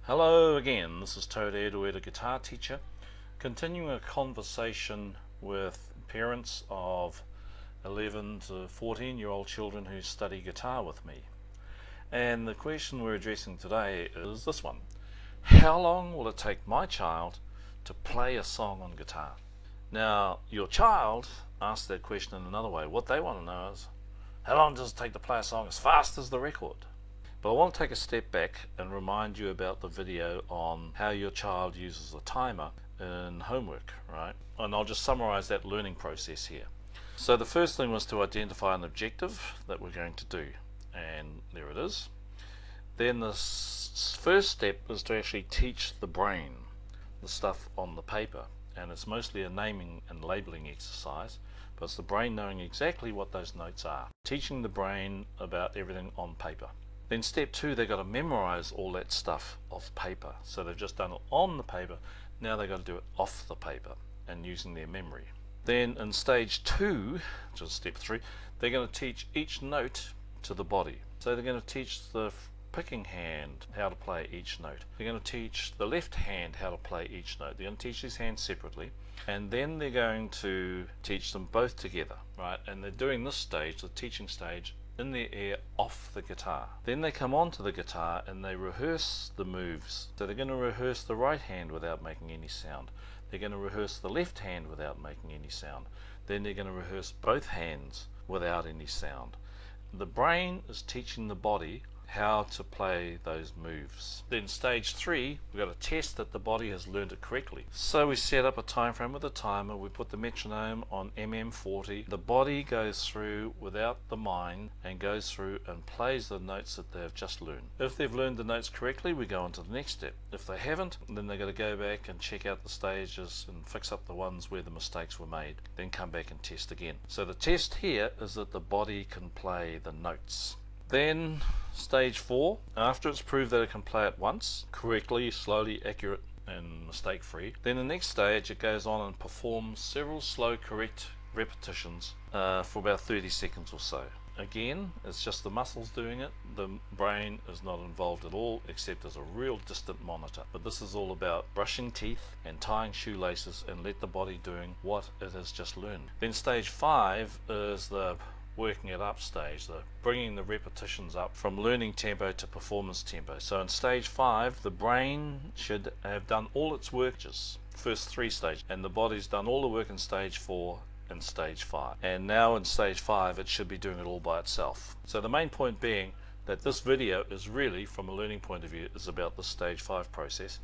Hello again, this is Toad Edward, a guitar teacher, continuing a conversation with parents of 11 to 14-year-old children who study guitar with me. And the question we're addressing today is this one. How long will it take my child to play a song on guitar? Now, your child asked that question in another way. What they want to know is, how long does it take to play a song as fast as the record? But I want to take a step back and remind you about the video on how your child uses a timer in homework, right? And I'll just summarize that learning process here. So the first thing was to identify an objective that we're going to do, and there it is. Then the first step is to actually teach the brain the stuff on the paper, and it's mostly a naming and labeling exercise, but it's the brain knowing exactly what those notes are, teaching the brain about everything on paper. Then step 2, they've got to memorize all that stuff off paper. So they've just done it on the paper, now they've got to do it off the paper and using their memory. Then in stage 2, which is step 3, they're going to teach each note to the body. So they're going to teach the picking hand how to play each note. They're going to teach the left hand how to play each note. They're going to teach these hands separately, and then they're going to teach them both together, right? And they're doing this stage, the teaching stage, in the air off the guitar. Then they come onto the guitar and they rehearse the moves. So they're going to rehearse the right hand without making any sound. They're going to rehearse the left hand without making any sound. Then they're going to rehearse both hands without any sound. The brain is teaching the body how to play those moves. Then stage 3, we've got to test that the body has learned it correctly. So we set up a time frame with a timer, we put the metronome on MM40, the body goes through without the mind and goes through and plays the notes that they've just learned. If they've learned the notes correctly, we go on to the next step. If they haven't, then they've got to go back and check out the stages and fix up the ones where the mistakes were made, then come back and test again. So the test here is that the body can play the notes. Then stage 4, after it's proved that it can play it once, correctly, slowly, accurate and mistake free, then the next stage it goes on and performs several slow correct repetitions for about 30 seconds or so. Again, it's just the muscles doing it, the brain is not involved at all except as a real distant monitor. But this is all about brushing teeth and tying shoelaces and let the body doing what it has just learned. Then stage 5 is the working it up stage, the bringing the repetitions up from learning tempo to performance tempo. So in stage 5, the brain should have done all its work, just first 3 stages, and the body's done all the work in stage 4 and stage 5. And now in stage 5, it should be doing it all by itself. So the main point being that this video is really, from a learning point of view, is about the stage 5 process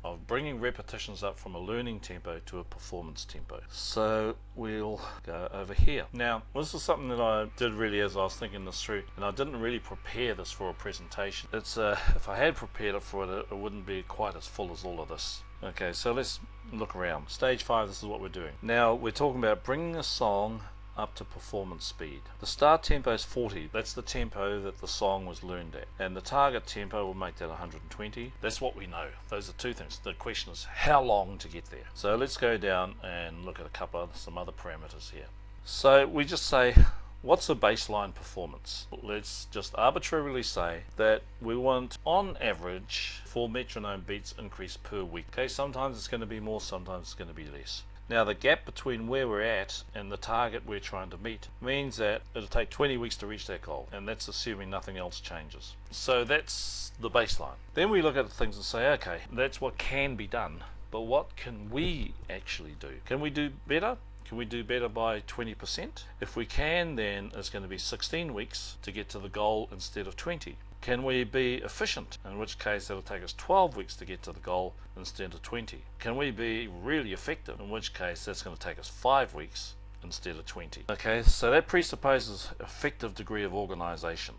of bringing repetitions up from a learning tempo to a performance tempo. So we'll go over here. Now, this is something that I did really as I was thinking this through, and I didn't really prepare this for a presentation. It's if I had prepared it for it, it wouldn't be quite as full as all of this. Okay, so let's look around. Stage 5, this is what we're doing. Now, we're talking about bringing a song up to performance speed. The start tempo is 40, that's the tempo that the song was learned at, and the target tempo will make that 120. That's what we know. Those are 2 things. The question is how long to get there. So let's go down and look at some other parameters here. So we just say, what's a baseline performance? Let's just arbitrarily say that we want on average 4 metronome beats increase per week. Okay, sometimes it's going to be more, sometimes it's going to be less. Now the gap between where we're at and the target we're trying to meet means that it'll take 20 weeks to reach that goal, and that's assuming nothing else changes. So that's the baseline. Then we look at things and say, okay, that's what can be done, but what can we actually do? Can we do better? Can we do better by 20%? If we can, then it's going to be 16 weeks to get to the goal instead of 20. Can we be efficient? In which case it'll take us 12 weeks to get to the goal instead of 20. Can we be really effective? In which case that's going to take us 5 weeks instead of 20. Okay, so that presupposes effective degree of organization.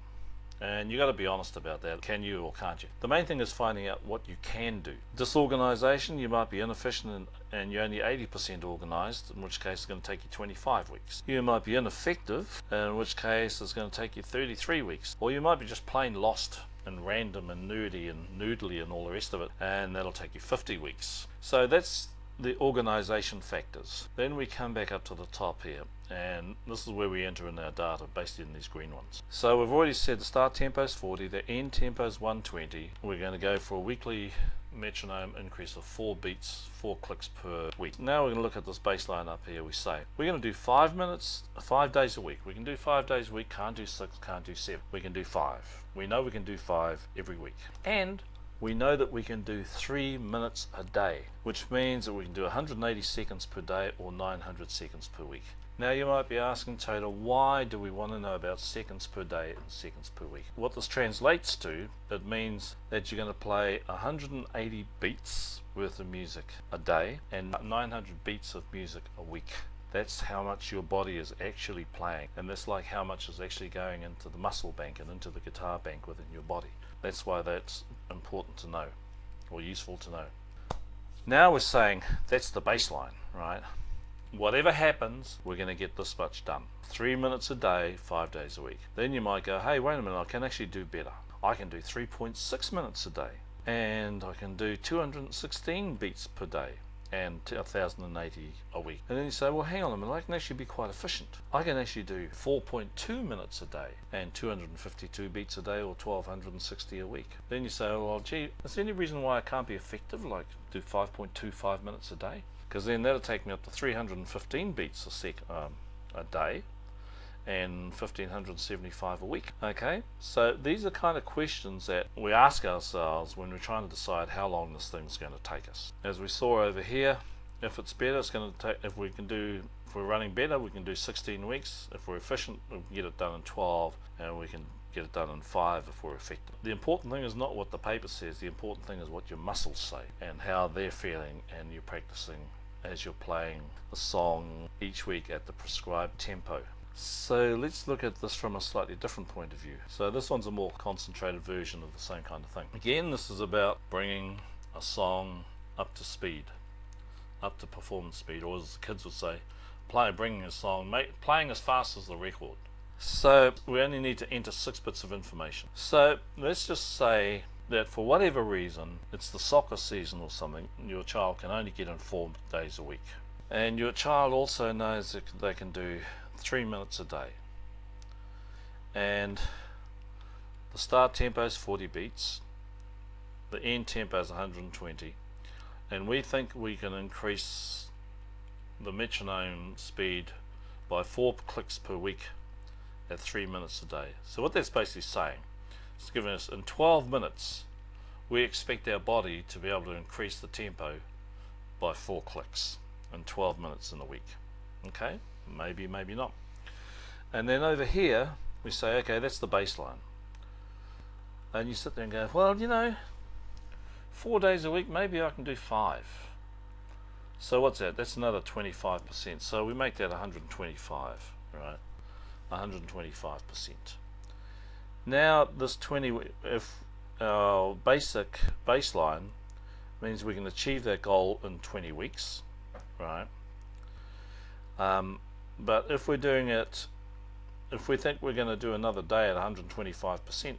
And you got to be honest about that. Can you or can't you? The main thing is finding out what you can do. Disorganization, you might be inefficient and you're only 80% organized, in which case it's going to take you 25 weeks. You might be ineffective, in which case it's going to take you 33 weeks. Or you might be just plain lost and random and nerdy and noodly and all the rest of it, and that'll take you 50 weeks. So that's the organization factors. Then we come back up to the top here, and this is where we enter in our data based in these green ones. So we've already said the start tempo is 40, the end tempo is 120. We're going to go for a weekly metronome increase of 4 beats, 4 clicks per week. Now we're going to look at this baseline up here. We say we're going to do 5 minutes, 5 days a week. We can do 5 days a week, can't do 6, can't do 7. We can do 5. We know we can do 5 every week. And we know that we can do 3 minutes a day, which means that we can do 180 seconds per day or 900 seconds per week. Now you might be asking, Taylor, why do we want to know about seconds per day and seconds per week? What this translates to, it means that you're going to play 180 beats worth of music a day and 900 beats of music a week. That's how much your body is actually playing, and that's like how much is actually going into the muscle bank and into the guitar bank within your body. That's why that's important to know, or useful to know. Now we're saying that's the baseline, right? Whatever happens, we're going to get this much done. 3 minutes a day, 5 days a week. Then you might go, hey, wait a minute, I can actually do better. I can do 3.6 minutes a day, and I can do 216 beats per day and 1080 a week. And then you say, well, hang on a minute, I can actually be quite efficient. I can actually do 4.2 minutes a day and 252 beats a day or 1260 a week. Then you say, well, gee, is there any reason why I can't be effective, like do 5.25 minutes a day? Because then that'll take me up to 315 beats a day and 1575 a week. Okay, so these are kind of questions that we ask ourselves when we're trying to decide how long this thing's going to take us. As we saw over here, if it's better, it's going to take, if we're running better, we can do 16 weeks. If we're efficient, we can get it done in 12, and we can get it done in 5 if we're effective. The important thing is not what the paper says, the important thing is what your muscles say and how they're feeling, and you're practicing as you're playing the song each week at the prescribed tempo. So let's look at this from a slightly different point of view. So this one's a more concentrated version of the same kind of thing. Again, this is about bringing a song up to speed, up to performance speed, or as the kids would say, bringing a song, playing as fast as the record. So we only need to enter 6 bits of information. So let's just say that for whatever reason, it's the soccer season or something, your child can only get in 4 days a week. And your child also knows that they can do 3 minutes a day. And the start tempo is 40 beats, the end tempo is 120, and we think we can increase the metronome speed by 4 clicks per week at 3 minutes a day. So what that's basically saying, it's giving us in 12 minutes we expect our body to be able to increase the tempo by 4 clicks in 12 minutes in a week. Okay, maybe, maybe not. And then over here we say, okay, that's the baseline. And you sit there and go, well, you know, 4 days a week, maybe I can do 5. So what's that? That's another 25%. So we make that 125, right? 125%. Now this 20, if our basic baseline means we can achieve that goal in 20 weeks, right? But if we're doing it, if we think we're going to do another day at 125%,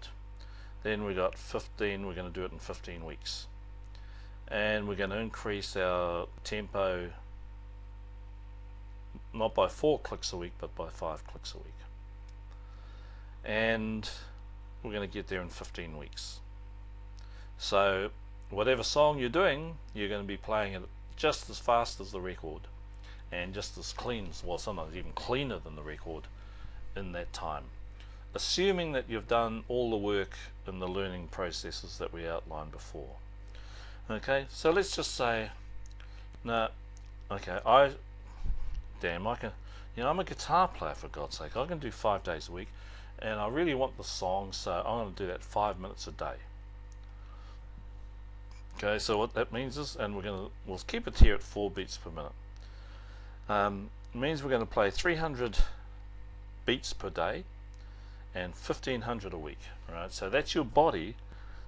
then we got 15, we're going to do it in 15 weeks. And we're going to increase our tempo not by 4 clicks a week, but by 5 clicks a week. And we're going to get there in 15 weeks. So whatever song you're doing, you're going to be playing it just as fast as the record, and just as clean, well, sometimes even cleaner than the record in that time, assuming that you've done all the work in the learning processes that we outlined before. Okay, so let's just say, no, okay, I can, you know, I'm a guitar player, for God's sake. I can do 5 days a week, and I really want the song, so I'm going to do that 5 minutes a day. Okay, so what that means is, and we'll keep it here at 4 beats per minute. It means we're going to play 300 beats per day and 1500 a week, right? So that's your body,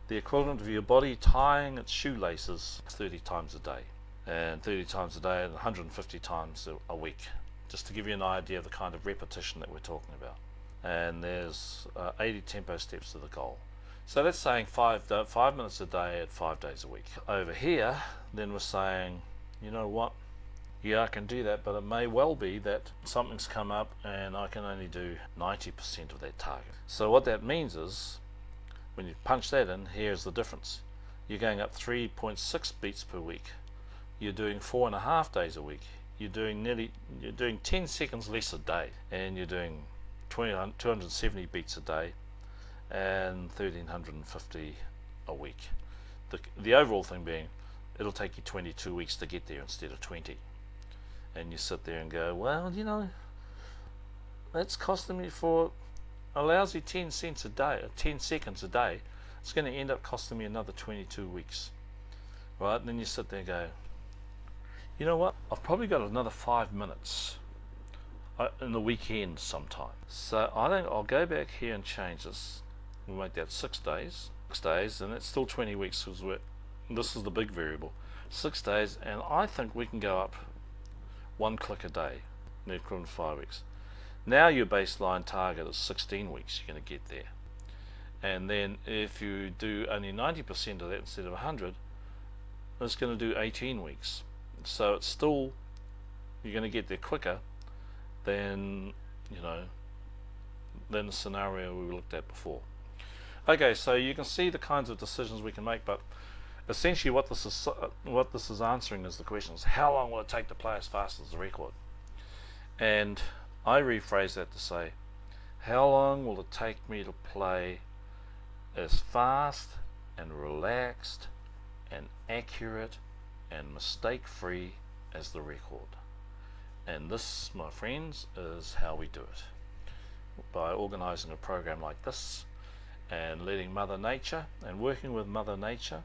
the equivalent of your body tying its shoelaces 30 times a day, and 30 times a day and 150 times a week, just to give you an idea of the kind of repetition that we're talking about. And there's 80 tempo steps to the goal. So that's saying 5 minutes a day at 5 days a week. Over here, then we're saying you know what, yeah, I can do that, but it may well be that something's come up and I can only do 90% of that target. So what that means is, when you punch that in, here's the difference. You're going up 3.6 beats per week. You're doing 4.5 days a week. You're doing 10 seconds less a day, and you're doing 270 beats a day and 1350 a week. The overall thing being, it'll take you 22 weeks to get there instead of 20. And you sit there and go, well, you know, that's costing me for a lousy 10 cents a day, 10 seconds a day. It's going to end up costing me another 22 weeks, right? And then you sit there and go, you know what, I've probably got another 5 minutes in the weekend sometime. So I think I'll go back here and change this. We'll make that 6 days. 6 days, and it's still 20 weeks, because this is the big variable. 6 days, and I think we can go up 1 click a day, in the equivalent of 5 weeks. Now your baseline target is 16 weeks, you're going to get there. And then if you do only 90% of that instead of 100, it's going to do 18 weeks. So it's still, you're going to get there quicker than, you know, than the scenario we looked at before. Okay, so you can see the kinds of decisions we can make, but essentially what this is answering is the question is, how long will it take to play as fast as the record? And I rephrase that to say, how long will it take me to play as fast and relaxed and accurate and mistake-free as the record? And this, my friends, is how we do it. By organizing a program like this and letting Mother Nature and working with Mother Nature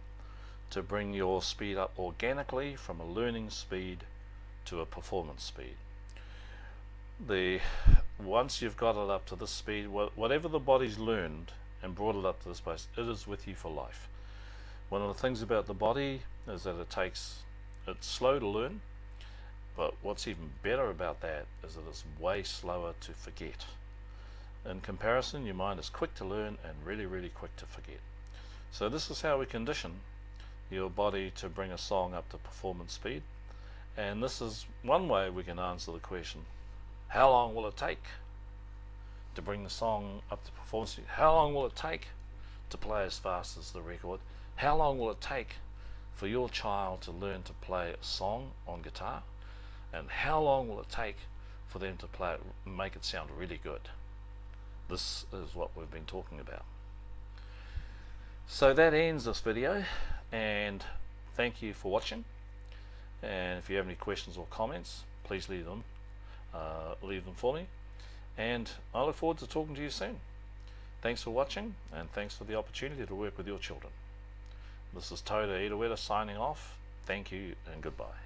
to bring your speed up organically from a learning speed to a performance speed. Once you've got it up to this speed, whatever the body's learned and brought it up to this place, it is with you for life. One of the things about the body is that it's slow to learn, but what's even better about that is that it's way slower to forget. In comparison, your mind is quick to learn and really, really quick to forget. So this is how we condition your body to bring a song up to performance speed. And this is one way we can answer the question, how long will it take to bring the song up to performance speed? How long will it take to play as fast as the record? How long will it take for your child to learn to play a song on guitar? And how long will it take for them to play it and make it sound really good? This is what we've been talking about. So that ends this video, and thank you for watching. And if you have any questions or comments, please leave them for me, and I look forward to talking to you soon. Thanks for watching, and thanks for the opportunity to work with your children. This is Toda Edaweda signing off. Thank you and goodbye.